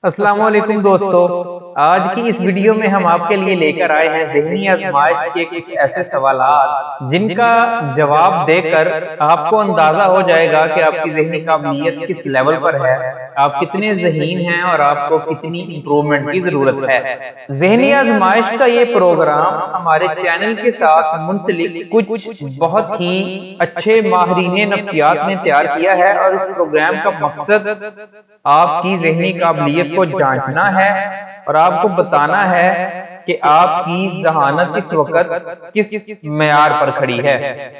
अस्सलाम वालेकुम दोस्तों। आज की इस वीडियो में हम आपके लिए लेकर आए हैं ज़हनी आज़माइश के कुछ ऐसे सवालात जिनका जवाब देकर आपको अंदाजा हो जाएगा कि आपकी ज़हनी काबिलियत किस लेवल पर है, आप कितने ज़हीन हैं और आपको कितनी इम्प्रूवमेंट की ज़रूरत है। ज़हनी आज़माइश का ये प्रोग्राम हमारे चैनल के साथ मुंसलिक कुछ बहुत ही अच्छे माहिरीन नफ्सियात ने तैयार किया है और इस प्रोग्राम का मकसद आपकी ज़हनी काबिलियत को जांचना है और आपको बताना है कि आपकी ज़हानत इस वक्त किस मेयार पर खड़ी है।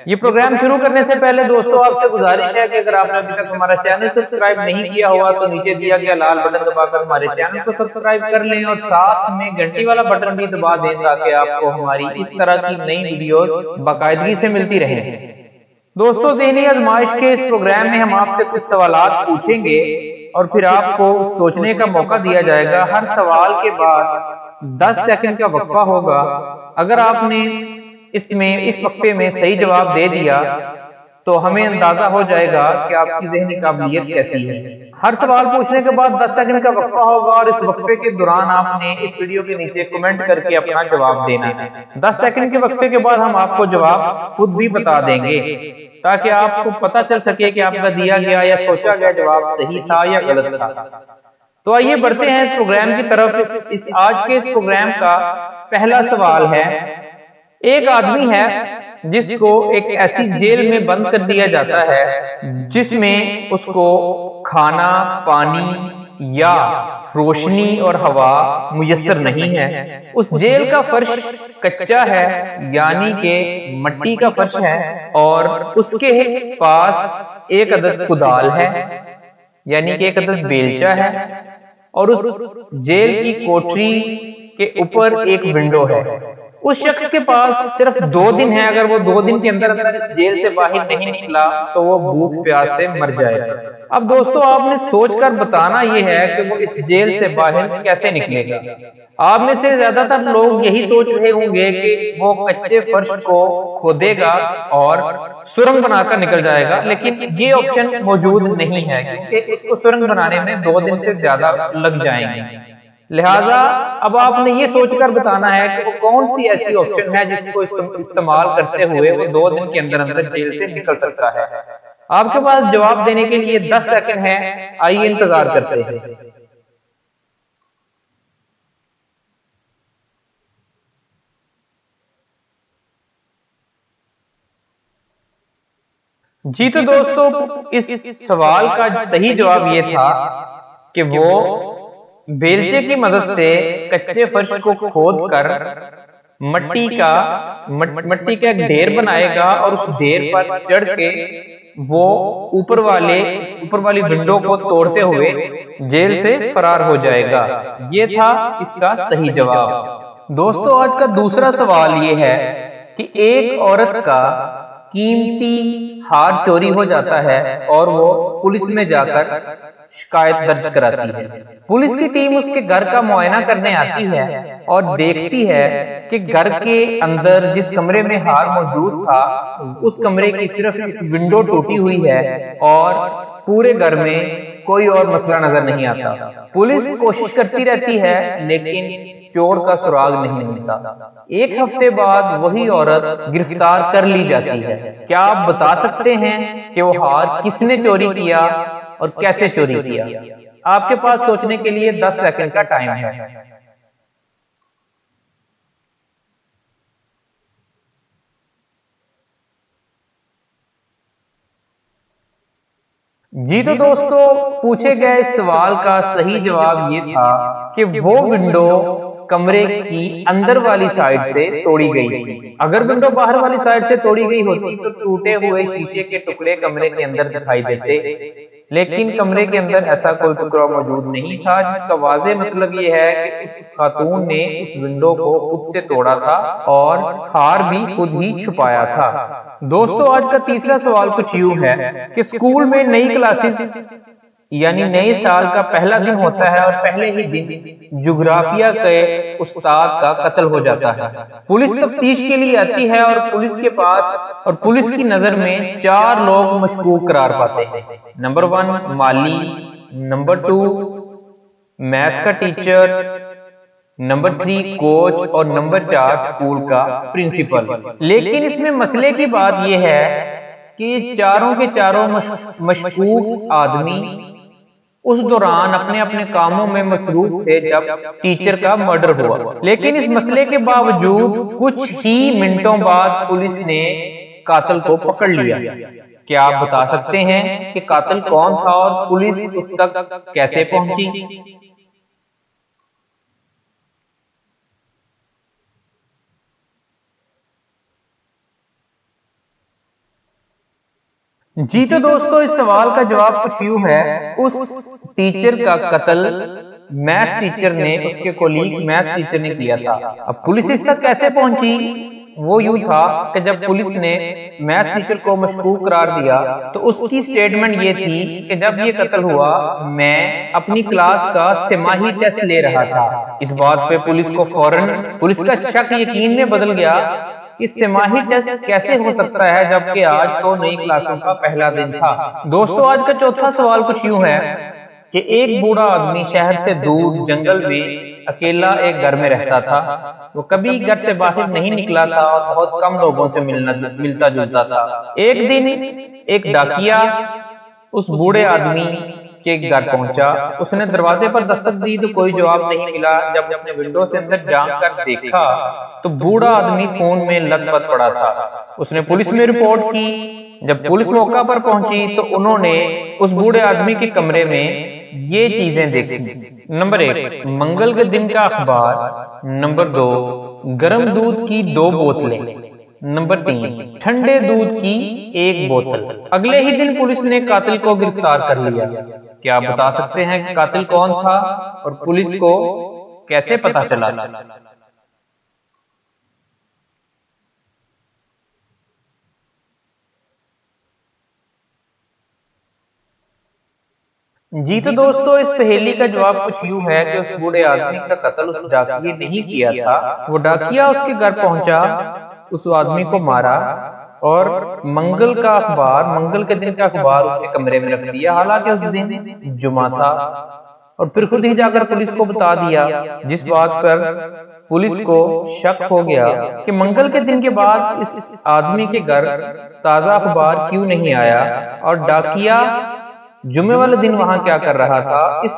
ये प्रोग्राम शुरू करने से पहले दोस्तों आपसे गुजारिश है कि अगर आपने अभी तक हमारा चैनल सब्सक्राइब नहीं किया हुआ तो नीचे दिया गया लाल बटन दबाकर हमारे चैनल को सब्सक्राइब कर लें और साथ में घंटी वाला बटन भी दबा दें ताकि आपको हमारी इस तरह की नई वीडियोस बाकायदगी से मिलती रहे। दोस्तों, ज़हनी आज़माइश के इस प्रोग्राम में हम आपसे कुछ सवालात पूछेंगे और फिर आपको सोचने का मौका दिया जाएगा। हर सवाल के बाद 10 सेकंड का वक्फा होगा। अगर आपने इस वक्फे में सही जवाब दे दिया तो हमें अंदाजा हो जाएगा कि आपकी ज़हनी काबिलियत कैसी है। हर सवाल पूछने के बाद 10 सेकंड का वक्फा होगा और इस वक्फे के दौरान आपने इस वीडियो के नीचे कमेंट करके अपना जवाब देना है। 10 सेकंड के वक्फे के बाद हम आपको जवाब खुद भी बता देंगे ताकि आपको पता चल सके कि आपका दिया गया या सोचा गया जवाब सही था या गलत था। तो आइए बढ़ते हैं इस प्रोग्राम की तरफ। इस आज के इस प्रोग्राम का पहला सवाल है, एक आदमी है जिसको एक ऐसी जेल में बंद कर दिया जाता है जिसमें उसको खाना, पानी या रोशनी और हवा मुयस्सर नहीं है। उस जेल का फर्श कच्चा है यानी कि मट्टी का फर्श है और उसके पास एक अदद कुदाल है यानी कि एक अदद बेलचा है और उस जेल की कोठरी के ऊपर एक विंडो है। उस शख्स के पास सिर्फ 2 दिन है। अगर वो 2 दिन के अंदर इस जेल से बाहर नहीं निकला तो वो भूख प्यास से मर जाएगा। अब दोस्तों, आपने सोचकर बताना ये है कि वो इस जेल से बाहर कैसे निकलेगा। आप में से ज्यादातर लोग यही सोच रहे होंगे कि वो कच्चे फर्श को खोदेगा और सुरंग बनाकर निकल जाएगा, लेकिन ये ऑप्शन मौजूद नहीं है क्योंकि उसको सुरंग बनाने में 2 दिन से ज्यादा लग जाएंगे। लिहाजा अब आपने ये सोचकर बताना है कि वो कौन सी ऐसी ऑप्शन है जिसको इस्तेमाल करते हुए वो 2 दिन के अंदर अंदर जेल से निकल सकता है। आपके पास जवाब देने के लिए 10 सेकंड है। आइए इंतजार करते हैं। जी तो दोस्तों, इस सवाल का सही जवाब ये था कि वो बेलचे की मदद से कच्चे फर्श को खोद कर मट्टी का एक ढेर बनाएगा और उस ढेर पर चढ़ के वो ऊपर वाली विंडो को तोड़ते हुए जेल से फरार हो जाएगा। ये था इसका सही जवाब। दोस्तों, आज का दूसरा सवाल ये है कि एक औरत का कीमती हार चोरी हो जाता है और वो पुलिस में जाकर शिकायत दर्ज कराती है। पुलिस की टीम उसके घर का मुआयना करने आती है और देखती है कि घर के अंदर जिस कमरे में हार मौजूद था उस कमरे की सिर्फ एक विंडो टूटी हुई है और पूरे घर में कोई और मसला नजर नहीं आता। पुलिस कोशिश करती रहती है लेकिन चोर का सुराग नहीं मिलता। एक हफ्ते बाद वही औरत गिरफ्तार कर ली जाती है। क्या आप बता सकते हैं कि वो हार किसने चोरी किया और कैसे चोरी किया? आपके पास सोचने के लिए 10 सेकंड का टाइम है। जी तो दोस्तों, पूछे गए सवाल का सही जवाब ये था कि वो विंडो कमरे की अंदर वाली साइड से तोड़ी गई थी। अगर विंडो बाहर वाली साइड से तोड़ी गई होती तो टूटे हुए शीशे के टुकड़े कमरे के अंदर दिखाई देते, लेकिन कमरे के अंदर ऐसा कोई टुकड़ा मौजूद नहीं था, जिसका वाज़ेह मतलब ये है कि उस खातून ने उस विंडो को खुद से तोड़ा था और हार भी खुद ही छुपाया था। दोस्तों, आज का तीसरा सवाल कुछ यूं है कि स्कूल में नई क्लासेस यानी नए साल का पहला दिन होता है और पहले ही दिन जुग्राफिया के उस्ताद का कत्ल हो जाता है। पुलिस तफ्तीश के लिए आती है और पुलिस की नजर में 4 लोग मशकूक करार पाते हैं। नंबर 1 माली, नंबर 2 मैथ का टीचर, नंबर 3 कोच और नंबर 4 स्कूल का प्रिंसिपल। लेकिन इसमें मसले की बात यह है कि चारों के चारों मशकूक आदमी उस दौरान अपने अपने कामों में मसरूफ थे जब टीचर का मर्डर हुआ। लेकिन इस मसले के बावजूद कुछ ही मिनटों बाद पुलिस ने कातिल को पकड़ लिया। क्या आप बता सकते हैं कि कातिल कौन था और पुलिस उस तक कैसे पहुंची? जी तो दोस्तों, इस सवाल का जवाब कुछ यूं है। उस टीचर का कत्ल मैथ टीचर ने, उसके कोलीग मैथ टीचर ने किया था। अब पुलिस इस तक कैसे पहुंची? वो यूं था कि जब पुलिस ने मैथ टीचर को मशकूक करार दिया तो उसकी स्टेटमेंट ये थी कि जब ये कत्ल हुआ मैं अपनी क्लास का तिमाही टेस्ट ले रहा था। इस बात पे पुलिस को फौरन पुलिस का शक यकीन में बदल गया कि तिमाही टेस्ट कैसे हो सकता है जबकि आज तो नई क्लासों का पहला दिन था। दोस्तों, आज का चौथा सवाल कुछ यूं है कि एक बूढ़ा आदमी शहर से दूर जंगल में अकेला एक घर में रहता था। वो कभी घर से बाहर नहीं निकला था और बहुत कम लोगों से मिलता जुलता था। एक दिन एक डाकिया उस बूढ़े आदमी के घर पहुंचा। उसने दरवाजे पर दस्तक दी तो कोई जवाब नहीं मिला। जब उसने विंडो से अंदर झांक कर देखा तो बूढ़ा आदमी खून में लथपथ पड़ा था। उसने पुलिस में रिपोर्ट की। जब पुलिस मौका पर पहुंची तो उन्होंने उस बूढ़े आदमी के कमरे में ये चीजें देखी। नंबर 1, मंगल के दिन का अखबार। नंबर 2, गर्म दूध की 2 बोतलें। नंबर 3, ठंडे दूध की 1 बोतल। अगले ही दिन पुलिस ने कातिल को गिरफ्तार कर लिया। क्या आप बता सकते हैं कि कातिल कौन था और पुलिस को कैसे पता चला? जी तो दोस्तों, इस पहेली का जवाब कुछ यूं है कि उस बूढ़े आदमी का कत्ल उस डाकिये ने ही किया था। वो डाकिया उसके घर पहुंचा, उस आदमी को मारा और मंगल के दिन का अखबार उसके कमरे में रख दिया। हालांकि उस दिन जुमा था। और फिर खुद ही जाकर पुलिस को बता दिया, जिस बात पर पुलिस को शक हो गया कि मंगल के दिन के बाद इस आदमी के घर ताजा अखबार क्यों नहीं आया और डाकिया जुमे वाले दिन वहां क्या कर रहा था। इस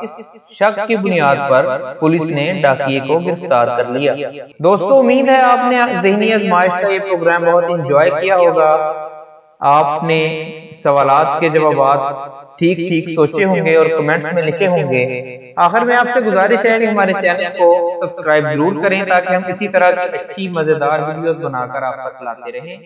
शक की बुनियाद पर पुलिस ने डाकिये को गिरफ्तार कर लिया। दोस्तों, उम्मीद है आपने ज़हनी आजमाइश का ये प्रोग्राम बहुत एंजॉय किया होगा। आपने सवालात के जवाब ठीक ठीक सोचे होंगे और कमेंट्स में लिखे होंगे। आखिर में आपसे गुजारिश है कि हमारे चैनल को सब्सक्राइब जरूर करें ताकि हम इसी तरह की अच्छी मजेदार वीडियोस बनाकर आप तक लाते रहें।